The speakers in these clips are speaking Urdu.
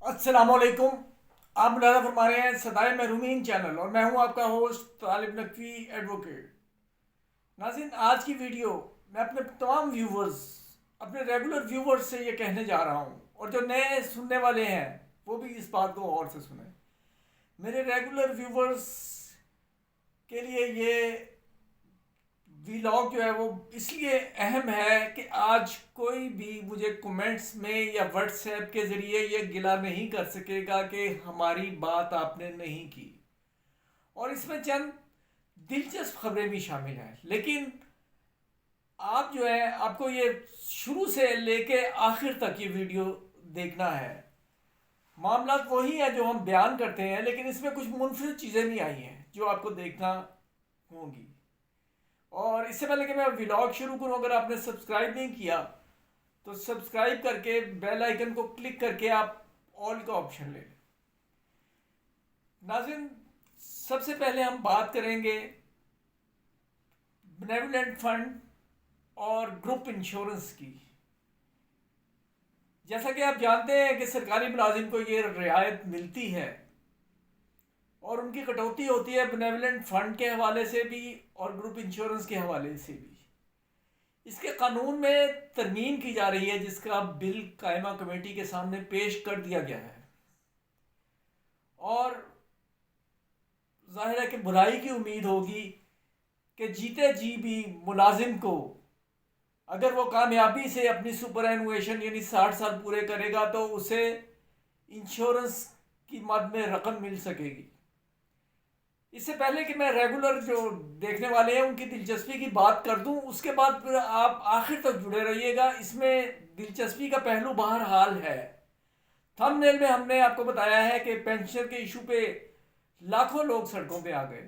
السلام علیکم. آپ ملاحظہ فرما رہے ہیں صدائے محرومین چینل اور میں ہوں آپ کا ہوسٹ طالب نقوی ایڈوکیٹ. ناظرین، آج کی ویڈیو میں اپنے تمام ویورز، اپنے ریگولر ویورز سے یہ کہنے جا رہا ہوں، اور جو نئے سننے والے ہیں وہ بھی اس بات کو غور سے سنیں. میرے ریگولر ویورز کے لیے یہ ویلاگ جو ہے وہ اس لیے اہم ہے کہ آج کوئی بھی مجھے کومنٹس میں یا واٹس ایپ کے ذریعے یہ گلا نہیں کر سکے گا کہ ہماری بات آپ نے نہیں کی. اور اس میں چند دلچسپ خبریں بھی شامل ہیں، لیکن آپ جو ہے آپ کو یہ شروع سے لے کے آخر تک یہ ویڈیو دیکھنا ہے. معاملات وہی ہیں جو ہم بیان کرتے ہیں، لیکن اس میں کچھ منفرد چیزیں بھی آئی ہیں جو آپ کو دیکھنا ہوں گی. اور اس سے پہلے کہ میں ولاگ شروع کروں، اگر آپ نے سبسکرائب نہیں کیا تو سبسکرائب کر کے بیل آئیکن کو کلک کر کے آپ آل کا آپشن لے لیں. ناظرین، سب سے پہلے ہم بات کریں گے بینیولنٹ فنڈ اور گروپ انشورنس کی. جیسا کہ آپ جانتے ہیں کہ سرکاری ملازم کو یہ رعایت ملتی ہے اور ان کی کٹوتی ہوتی ہے بینیولنٹ فنڈ کے حوالے سے بھی اور گروپ انشورنس کے حوالے سے بھی. اس کے قانون میں ترمیم کی جا رہی ہے جس کا بل قائمہ کمیٹی کے سامنے پیش کر دیا گیا ہے، اور ظاہر ہے کہ بھلائی کی امید ہوگی کہ جیتے جی بھی ملازم کو اگر وہ کامیابی سے اپنی سپر اینویشن یعنی 60 سال پورے کرے گا تو اسے انشورنس کی مد میں رقم مل سکے گی. اس سے پہلے کہ میں ریگولر جو دیکھنے والے ہیں ان کی دلچسپی کی بات کر دوں، اس کے بعد پھر آپ آخر تک جڑے رہیے گا. اس میں دلچسپی کا پہلو بہرحال ہے. تھم نیل میں ہم نے آپ کو بتایا ہے کہ پینشنر کے ایشو پہ لاکھوں لوگ سڑکوں پہ آ گئے.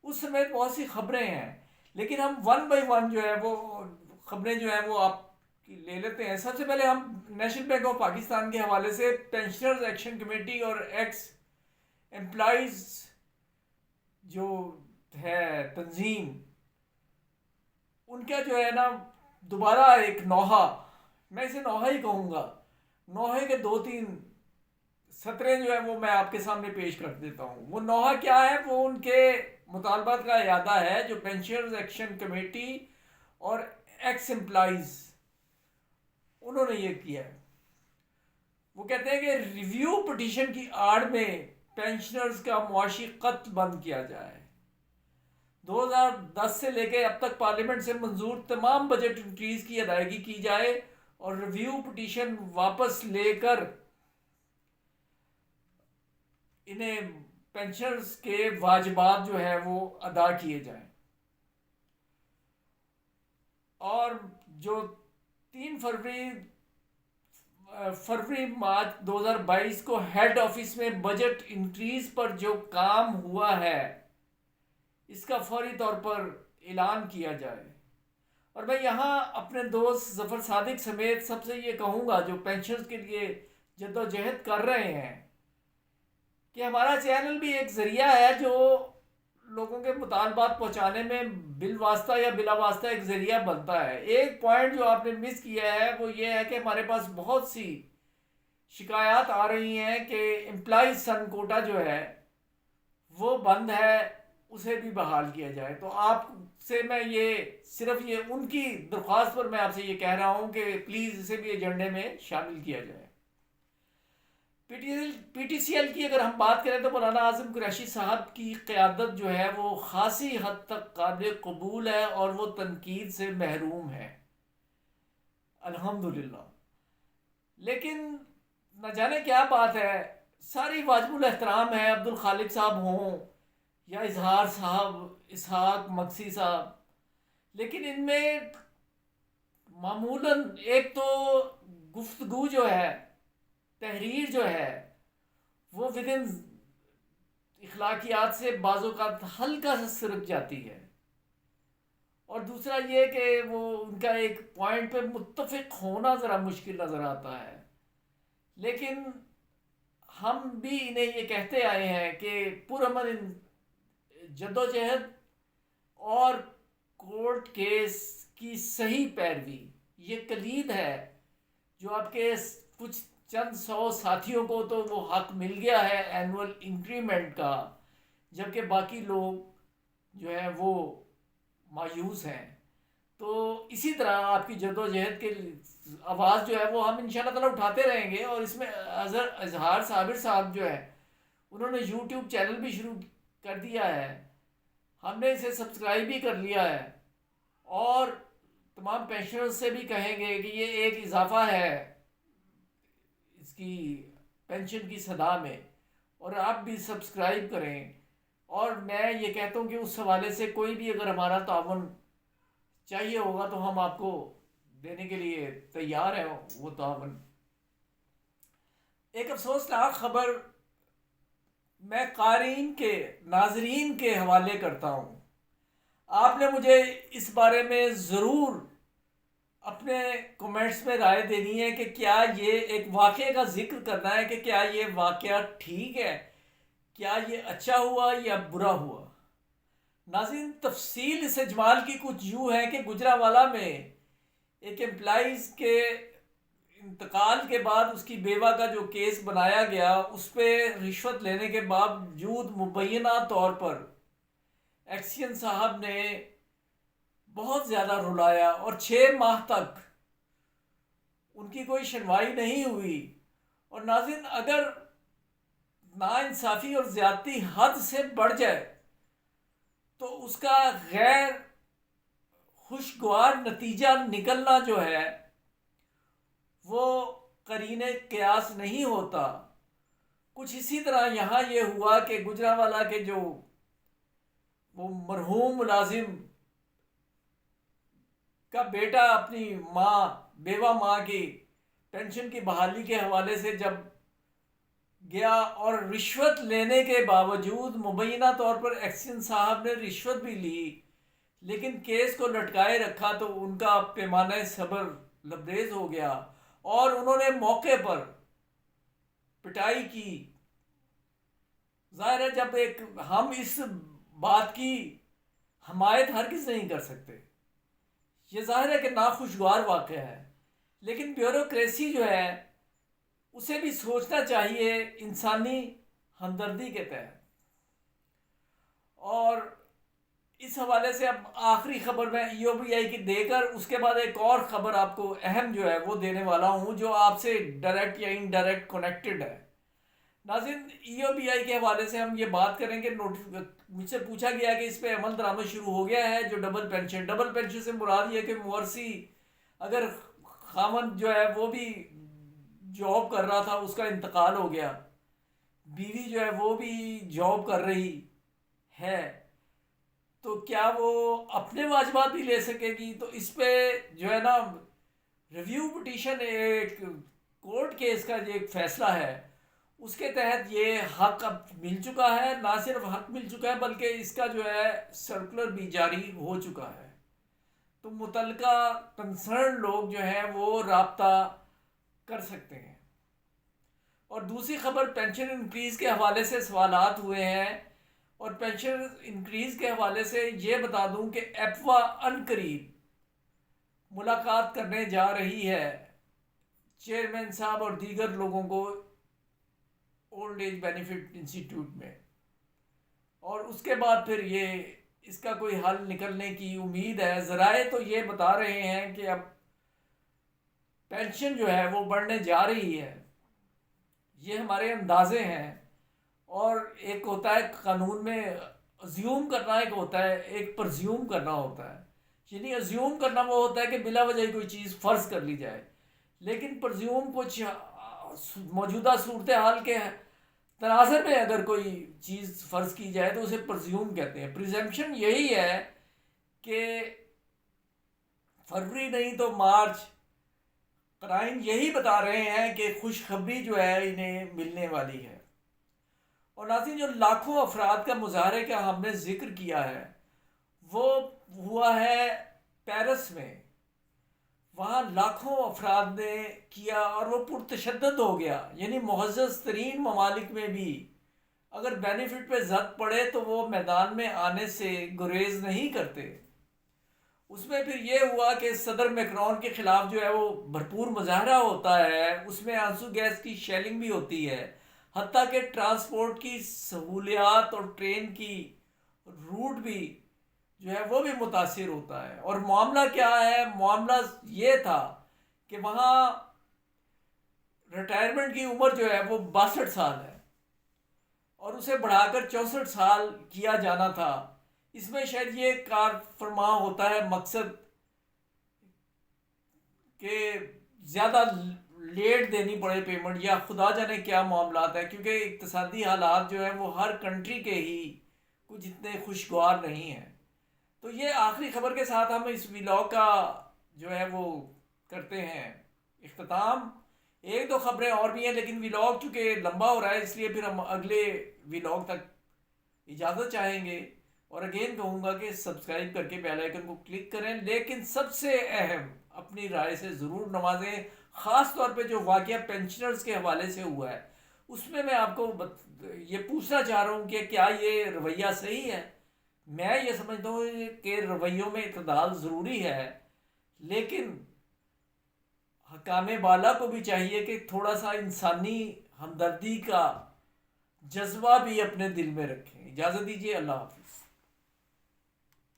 اس سمیت بہت سی خبریں ہیں، لیکن ہم ون بائی ون جو ہے وہ خبریں جو ہیں وہ آپ کی لے لیتے ہیں. سب سے پہلے ہم نیشنل بینک آف پاکستان کے حوالے سے پینشنرز ایکشن کمیٹی اور ایکس امپلائیز جو ہے تنظیم، ان کا جو ہے نا دوبارہ ایک نوحہ، میں اسے نوحہ ہی کہوں گا، نوحے کے دو تین سطریں جو ہیں وہ میں آپ کے سامنے پیش کر دیتا ہوں. وہ نوحہ کیا ہے؟ وہ ان کے مطالبات کا اعادہ ہے جو پینشنرز ایکشن کمیٹی اور ایکس امپلائیز انہوں نے یہ کیا ہے. وہ کہتے ہیں کہ ریویو پٹیشن کی آڑ میں پینشنرز کا معاشی قتل بند کیا جائے. 2010 سے لے کے اب تک پارلیمنٹ سے منظور تمام بجٹ انکریز کی ادائیگی کی جائے اور ریویو پٹیشن واپس لے کر انہیں پینشنرز کے واجبات جو ہے وہ ادا کیے جائیں. اور جو 3 فروری مارچ 2022 کو ہیڈ آفس میں بجٹ انکریز پر جو کام ہوا ہے اس کا فوری طور پر اعلان کیا جائے. اور میں یہاں اپنے دوست ظفر صادق سمیت سب سے یہ کہوں گا جو پینشنرز کے لیے جد و جہد کر رہے ہیں کہ ہمارا چینل بھی ایک ذریعہ ہے جو لوگوں کے مطالبات پہنچانے میں بالواسطہ یا بلا واسطہ ایک ذریعہ بنتا ہے. ایک پوائنٹ جو آپ نے مس کیا ہے وہ یہ ہے کہ ہمارے پاس بہت سی شکایات آ رہی ہیں کہ امپلائیز سن کوٹا جو ہے وہ بند ہے، اسے بھی بحال کیا جائے. تو آپ سے میں یہ صرف یہ ان کی درخواست پر میں آپ سے یہ کہہ رہا ہوں کہ پلیز اسے بھی ایجنڈے میں شامل کیا جائے. پی ٹی سی ایل کی اگر ہم بات کریں تو مولانا اعظم قریشی صاحب کی قیادت جو ہے وہ خاصی حد تک قابل قبول ہے اور وہ تنقید سے محروم ہے الحمدللہ. لیکن نہ جانے کیا بات ہے، ساری واجب الاحترام ہے عبد الخالق صاحب ہوں یا اظہار صاحب، اسحاق مکسی صاحب، لیکن ان میں معمولاً ایک تو گفتگو جو ہے، تحریر جو ہے وہ ودن اخلاقیات سے بعض اوقات ہلکا سا سرک جاتی ہے، اور دوسرا یہ کہ وہ ان کا ایک پوائنٹ پہ متفق ہونا ذرا مشکل نظر آتا ہے. لیکن ہم بھی انہیں یہ کہتے آئے ہیں کہ پرامن جد و جہد اور کورٹ کیس کی صحیح پیروی یہ کلید ہے جو آپ کے کچھ چند سو ساتھیوں کو تو وہ حق مل گیا ہے اینول انکریمنٹ کا، جبکہ باقی لوگ جو ہے وہ مایوس ہیں۔ تو اسی طرح آپ کی جدوجہد کے آواز جو ہے وہ ہم انشاءاللہ تعالیٰ اٹھاتے رہیں گے، اور اس میں اظہار صابر صاحب جو ہے انہوں نے یوٹیوب چینل بھی شروع کر دیا ہے، ہم نے اسے سبسکرائب بھی کر لیا ہے، اور تمام پینشنرز سے بھی کہیں گے کہ یہ ایک اضافہ ہے اس کی پینشن کی صدا میں، اور آپ بھی سبسکرائب کریں۔ اور میں یہ کہتا ہوں کہ اس حوالے سے کوئی بھی اگر ہمارا تعاون چاہیے ہوگا تو ہم آپ کو دینے کے لیے تیار ہیں وہ تعاون۔ ایک افسوسناک خبر میں قارئین کے، ناظرین کے حوالے کرتا ہوں۔ آپ نے مجھے اس بارے میں ضرور اپنے کومنٹس میں رائے دینی ہے کہ کیا یہ ایک واقعے کا ذکر کرنا ہے کہ کیا یہ واقعہ ٹھیک ہے، کیا یہ اچھا ہوا یا برا ہوا۔ ناظرین، تفصیل اس اجمال کی کچھ یوں ہے کہ گجرانوالہ میں ایک امپلائیز کے انتقال کے بعد اس کی بیوہ کا جو کیس بنایا گیا، اس پہ رشوت لینے کے باوجود مبینہ طور پر ایکسین صاحب نے بہت زیادہ رلایا، اور 6 ماہ تک ان کی کوئی سنوائی نہیں ہوئی۔ اور ناظرین، اگر ناانصافی اور زیادتی حد سے بڑھ جائے تو اس کا غیر خوشگوار نتیجہ نکلنا جو ہے وہ قرین قیاس نہیں ہوتا۔ کچھ اسی طرح یہاں یہ ہوا کہ گجرانوالہ کے جو وہ مرحوم ملازم کا بیٹا اپنی ماں، بیوہ ماں کی پینشن کی بحالی کے حوالے سے جب گیا اور رشوت لینے کے باوجود مبینہ طور پر ایکسین صاحب نے رشوت بھی لی لیکن کیس کو لٹکائے رکھا، تو ان کا پیمانہ صبر لبریز ہو گیا اور انہوں نے موقع پر پٹائی کی۔ ظاہر ہے جب ہم اس بات کی حمایت ہرگز نہیں کر سکتے، یہ ظاہر ہے کہ ناخوشگوار واقعہ ہے، لیکن بیوروکریسی جو ہے اسے بھی سوچنا چاہیے انسانی ہمدردی کے تحت۔ اور اس حوالے سے اب آخری خبر میں EOBI کی دے کر اس کے بعد ایک اور خبر آپ کو اہم جو ہے وہ دینے والا ہوں جو آپ سے ڈائریکٹ یا انڈائریکٹ کنیکٹڈ ہے۔ ناظرین، EOBI کے حوالے سے ہم یہ بات کریں کہ مجھ سے پوچھا گیا کہ اس پہ عمل درآمد شروع ہو گیا ہے۔ جو ڈبل پینشن سے مراد یہ کہ مورثی اگر خاوند جو ہے وہ بھی جاب کر رہا تھا، اس کا انتقال ہو گیا، بیوی جو ہے وہ بھی جاب کر رہی ہے، تو کیا وہ اپنے واجبات بھی لے سکے گی؟ تو اس پہ جو ہے نا ریویو پٹیشن، ایک کورٹ کیس کا جو ایک فیصلہ ہے، اس کے تحت یہ حق اب مل چکا ہے۔ نہ صرف حق مل چکا ہے بلکہ اس کا جو ہے سرکولر بھی جاری ہو چکا ہے، تو متعلقہ کنسرن لوگ جو ہیں وہ رابطہ کر سکتے ہیں۔ اور دوسری خبر پینشن انکریز کے حوالے سے سوالات ہوئے ہیں، اور پینشن انکریز کے حوالے سے یہ بتا دوں کہ ایپوا عنقریب ملاقات کرنے جا رہی ہے چیئرمین صاحب اور دیگر لوگوں کو اولڈ ایج بینیفٹ انسٹیٹیوٹ میں، اور اس کے بعد پھر یہ اس کا کوئی حل نکلنے کی امید ہے۔ ذرائع تو یہ بتا رہے ہیں کہ اب پینشن جو ہے وہ بڑھنے جا رہی ہے، یہ ہمارے اندازے ہیں۔ اور ایک ہوتا ہے قانون میں ازیوم کرنا، ایک ہوتا ہے ایک پرزیوم کرنا ہوتا ہے، یعنی ازیوم کرنا وہ ہوتا ہے کہ بلا وجہ کوئی چیز فرض کر لی جائے، لیکن پرزیوم کچھ موجودہ صورتحال کے تناظر میں اگر کوئی چیز فرض کی جائے تو اسے پرزیوم کہتے ہیں۔ پریزمپشن یہی ہے کہ فروری نہیں تو مارچ قرائن یہی بتا رہے ہیں کہ خوشخبری جو ہے انہیں ملنے والی ہے۔ اور ناظرین، جو لاکھوں افراد کا مظاہرے کا ہم نے ذکر کیا ہے وہ ہوا ہے پیرس میں، وہاں لاکھوں افراد نے کیا اور وہ پرتشدد ہو گیا، یعنی معزز ترین ممالک میں بھی اگر بینیفٹ پہ زد پڑے تو وہ میدان میں آنے سے گریز نہیں کرتے۔ اس میں پھر یہ ہوا کہ صدر میکرون کے خلاف جو ہے وہ بھرپور مظاہرہ ہوتا ہے، اس میں آنسو گیس کی شیلنگ بھی ہوتی ہے، حتیٰ کہ ٹرانسپورٹ کی سہولیات اور ٹرین کی روٹ بھی جو ہے وہ بھی متاثر ہوتا ہے۔ اور معاملہ کیا ہے؟ معاملہ یہ تھا کہ وہاں ریٹائرمنٹ کی عمر جو ہے وہ 62 سال ہے اور اسے بڑھا کر 64 سال کیا جانا تھا۔ اس میں شاید یہ کار فرما ہوتا ہے مقصد کہ زیادہ لیٹ دینی پڑے پیمنٹ، یا خدا جانے کیا معاملات ہیں، کیونکہ اقتصادی حالات جو ہیں وہ ہر کنٹری کے ہی کچھ اتنے خوشگوار نہیں ہیں۔ تو یہ آخری خبر کے ساتھ ہم اس ویلاگ کا جو ہے وہ کرتے ہیں اختتام۔ ایک دو خبریں اور بھی ہیں لیکن ویلاگ چونکہ لمبا ہو رہا ہے، اس لیے پھر ہم اگلے ویلاگ تک اجازت چاہیں گے۔ اور اگین کہوں گا کہ سبسکرائب کر کے بیل آئیکن کو کلک کریں، لیکن سب سے اہم اپنی رائے سے ضرور نوازیں، خاص طور پہ جو واقعہ پینشنرز کے حوالے سے ہوا ہے اس میں آپ کو یہ پوچھنا چاہ رہا ہوں کہ کیا یہ رویہ صحیح ہے؟ میں یہ سمجھتا ہوں کہ رویوں میں اعتدال ضروری ہے، لیکن حکام بالا کو بھی چاہیے کہ تھوڑا سا انسانی ہمدردی کا جذبہ بھی اپنے دل میں رکھیں۔ اجازت دیجیے، اللہ حافظ۔